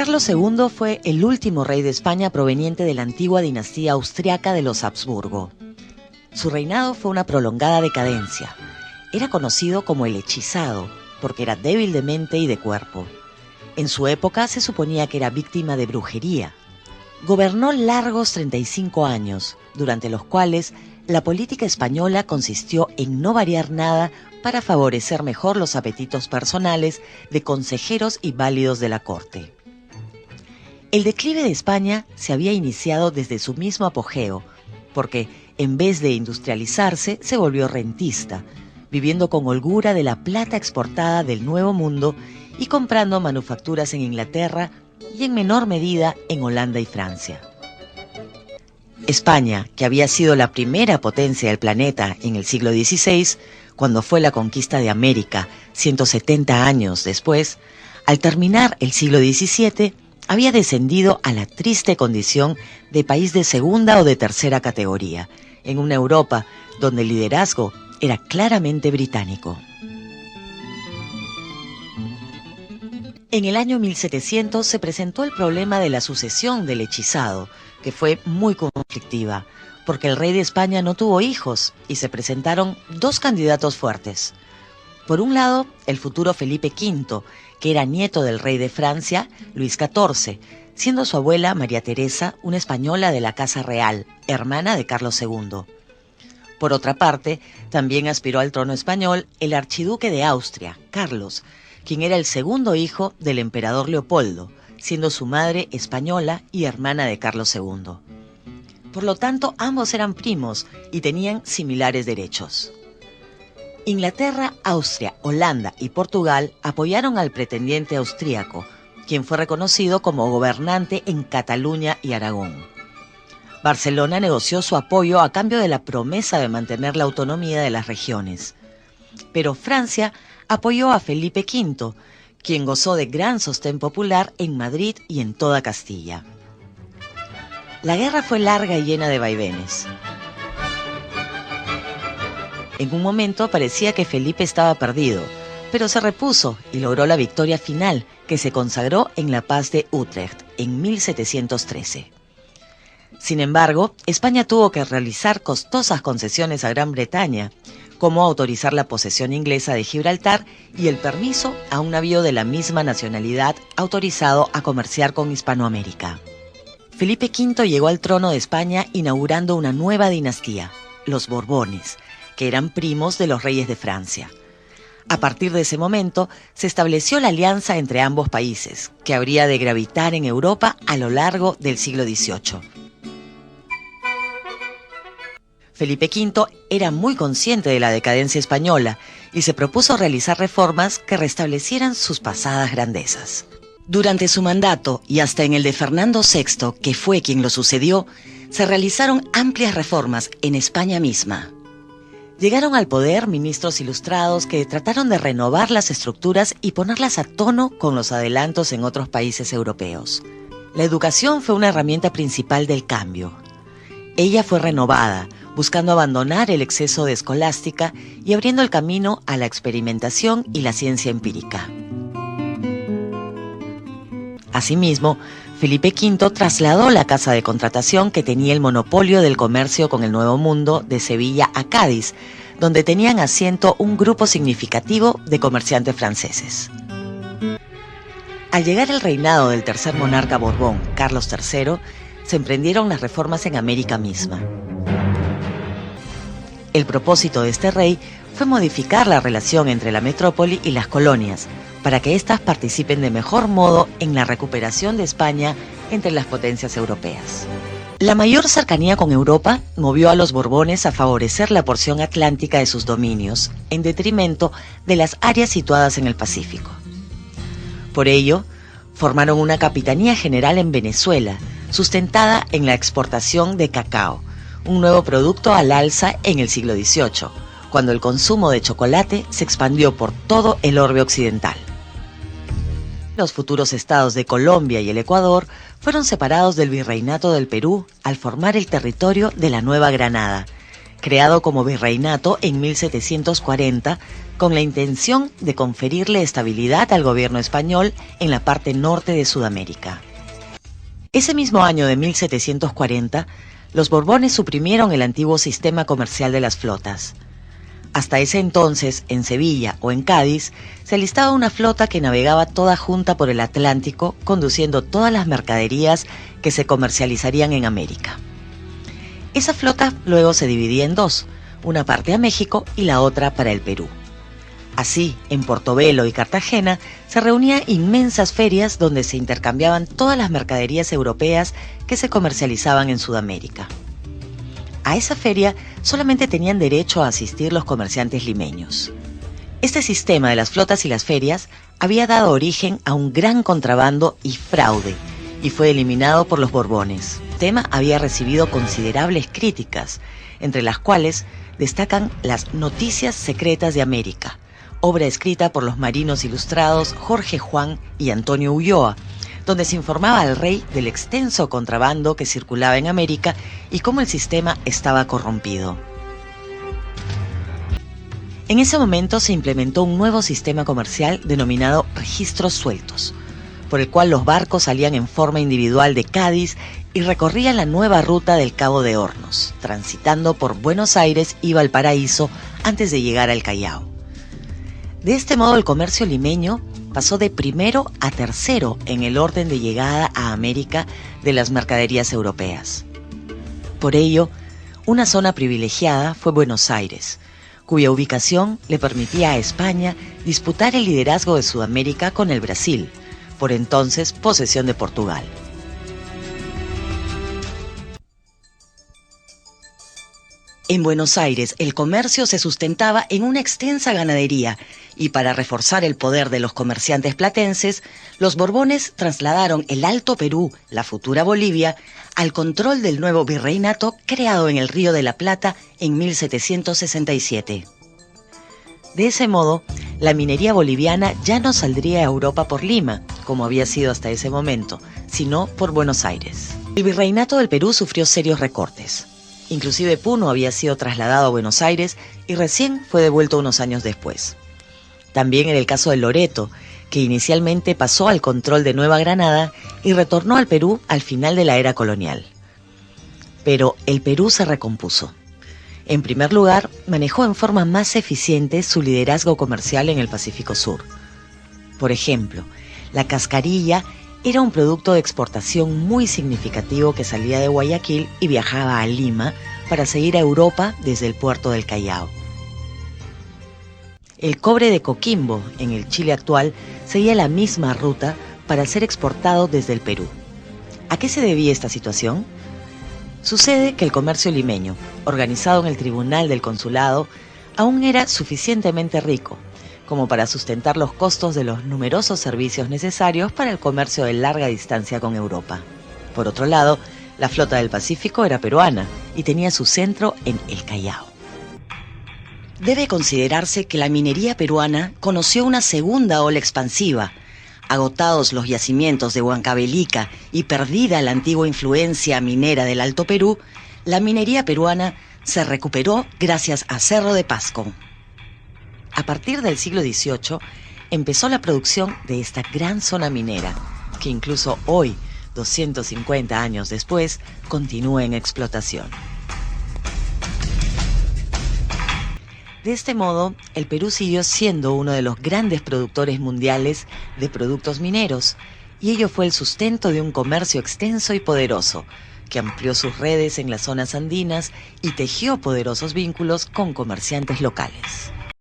Carlos II fue el último rey de España proveniente de la antigua dinastía austriaca de los Habsburgo. Su reinado fue una prolongada decadencia. Era conocido como el hechizado, porque era débil de mente y de cuerpo. En su época se suponía que era víctima de brujería. Gobernó largos 35 años, durante los cuales la política española consistió en no variar nada para favorecer mejor los apetitos personales de consejeros y válidos de la corte. El declive de España se había iniciado desde su mismo apogeo, porque en vez de industrializarse se volvió rentista, viviendo con holgura de la plata exportada del Nuevo Mundo y comprando manufacturas en Inglaterra y en menor medida en Holanda y Francia. España, que había sido la primera potencia del planeta en el siglo XVI, cuando fue la conquista de América 170 años después, al terminar el siglo XVII, había descendido a la triste condición de país de segunda o de tercera categoría, en una Europa donde el liderazgo era claramente británico. En el año 1700 se presentó el problema de la sucesión del hechizado, que fue muy conflictiva, porque el rey de España no tuvo hijos y se presentaron dos candidatos fuertes. Por un lado, el futuro Felipe V, que era nieto del rey de Francia, Luis XIV, siendo su abuela María Teresa una española de la Casa Real, hermana de Carlos II. Por otra parte, también aspiró al trono español el archiduque de Austria, Carlos, quien era el segundo hijo del emperador Leopoldo, siendo su madre española y hermana de Carlos II. Por lo tanto, ambos eran primos y tenían similares derechos. Inglaterra, Austria, Holanda y Portugal apoyaron al pretendiente austríaco, quien fue reconocido como gobernante en Cataluña y Aragón. Barcelona negoció su apoyo a cambio de la promesa de mantener la autonomía de las regiones. Pero Francia apoyó a Felipe V, quien gozó de gran sostén popular en Madrid y en toda Castilla. La guerra fue larga y llena de vaivenes. En un momento parecía que Felipe estaba perdido, pero se repuso y logró la victoria final, que se consagró en la Paz de Utrecht en 1713. Sin embargo, España tuvo que realizar costosas concesiones a Gran Bretaña, como autorizar la posesión inglesa de Gibraltar y el permiso a un navío de la misma nacionalidad autorizado a comerciar con Hispanoamérica. Felipe V llegó al trono de España inaugurando una nueva dinastía, los Borbones, que eran primos de los reyes de Francia. A partir de ese momento, se estableció la alianza entre ambos países, que habría de gravitar en Europa a lo largo del siglo XVIII. Felipe V era muy consciente de la decadencia española y se propuso realizar reformas que restablecieran sus pasadas grandezas. Durante su mandato y hasta en el de Fernando VI, que fue quien lo sucedió, se realizaron amplias reformas en España misma. Llegaron al poder ministros ilustrados que trataron de renovar las estructuras y ponerlas a tono con los adelantos en otros países europeos. La educación fue una herramienta principal del cambio. Ella fue renovada, buscando abandonar el exceso de escolástica y abriendo el camino a la experimentación y la ciencia empírica. Asimismo, Felipe V trasladó la casa de contratación que tenía el monopolio del comercio con el Nuevo Mundo de Sevilla a Cádiz, donde tenían asiento un grupo significativo de comerciantes franceses. Al llegar el reinado del tercer monarca Borbón, Carlos III, se emprendieron las reformas en América misma. El propósito de este rey fue modificar la relación entre la metrópoli y las colonias, para que éstas participen de mejor modo en la recuperación de España entre las potencias europeas. La mayor cercanía con Europa movió a los Borbones a favorecer la porción atlántica de sus dominios, en detrimento de las áreas situadas en el Pacífico. Por ello, formaron una capitanía general en Venezuela, sustentada en la exportación de cacao, un nuevo producto al alza en el siglo XVIII, cuando el consumo de chocolate se expandió por todo el orbe occidental. Los futuros estados de Colombia y el Ecuador fueron separados del Virreinato del Perú al formar el territorio de la Nueva Granada, creado como virreinato en 1740 con la intención de conferirle estabilidad al gobierno español en la parte norte de Sudamérica. Ese mismo año de 1740, los Borbones suprimieron el antiguo sistema comercial de las flotas. Hasta ese entonces, en Sevilla o en Cádiz, se alistaba una flota que navegaba toda junta por el Atlántico, conduciendo todas las mercaderías que se comercializarían en América. Esa flota luego se dividía en dos, una parte a México y la otra para el Perú. Así, en Portobelo y Cartagena se reunían inmensas ferias donde se intercambiaban todas las mercaderías europeas que se comercializaban en Sudamérica. A esa feria solamente tenían derecho a asistir los comerciantes limeños. Este sistema de las flotas y las ferias había dado origen a un gran contrabando y fraude, y fue eliminado por los Borbones. El tema había recibido considerables críticas, entre las cuales destacan las Noticias Secretas de América, obra escrita por los marinos ilustrados Jorge Juan y Antonio Ulloa, donde se informaba al rey del extenso contrabando que circulaba en América y cómo el sistema estaba corrompido. En ese momento se implementó un nuevo sistema comercial denominado registros sueltos, por el cual los barcos salían en forma individual de Cádiz y recorrían la nueva ruta del Cabo de Hornos, transitando por Buenos Aires y Valparaíso antes de llegar al Callao. De este modo el comercio limeño pasó de primero a tercero en el orden de llegada a América de las mercaderías europeas. Por ello, una zona privilegiada fue Buenos Aires, cuya ubicación le permitía a España disputar el liderazgo de Sudamérica con el Brasil, por entonces posesión de Portugal. En Buenos Aires, el comercio se sustentaba en una extensa ganadería y para reforzar el poder de los comerciantes platenses, los Borbones trasladaron el Alto Perú, la futura Bolivia, al control del nuevo virreinato creado en el Río de la Plata en 1767. De ese modo, la minería boliviana ya no saldría a Europa por Lima, como había sido hasta ese momento, sino por Buenos Aires. El virreinato del Perú sufrió serios recortes. Inclusive Puno había sido trasladado a Buenos Aires y recién fue devuelto unos años después. También en el caso de Loreto, que inicialmente pasó al control de Nueva Granada y retornó al Perú al final de la era colonial. Pero el Perú se recompuso. En primer lugar, manejó en forma más eficiente su liderazgo comercial en el Pacífico Sur. Por ejemplo, la cascarilla era un producto de exportación muy significativo que salía de Guayaquil y viajaba a Lima para seguir a Europa desde el puerto del Callao. El cobre de Coquimbo, en el Chile actual, seguía la misma ruta para ser exportado desde el Perú. ¿A qué se debía esta situación? Sucede que el comercio limeño, organizado en el Tribunal del Consulado, aún era suficientemente rico como para sustentar los costos de los numerosos servicios necesarios para el comercio de larga distancia con Europa. Por otro lado, la flota del Pacífico era peruana y tenía su centro en el Callao. Debe considerarse que la minería peruana conoció una segunda ola expansiva. Agotados los yacimientos de Huancavelica y perdida la antigua influencia minera del Alto Perú, la minería peruana se recuperó gracias a Cerro de Pasco. A partir del siglo XVIII empezó la producción de esta gran zona minera, que incluso hoy, 250 años después, continúa en explotación. De este modo, el Perú siguió siendo uno de los grandes productores mundiales de productos mineros, y ello fue el sustento de un comercio extenso y poderoso, que amplió sus redes en las zonas andinas y tejió poderosos vínculos con comerciantes locales.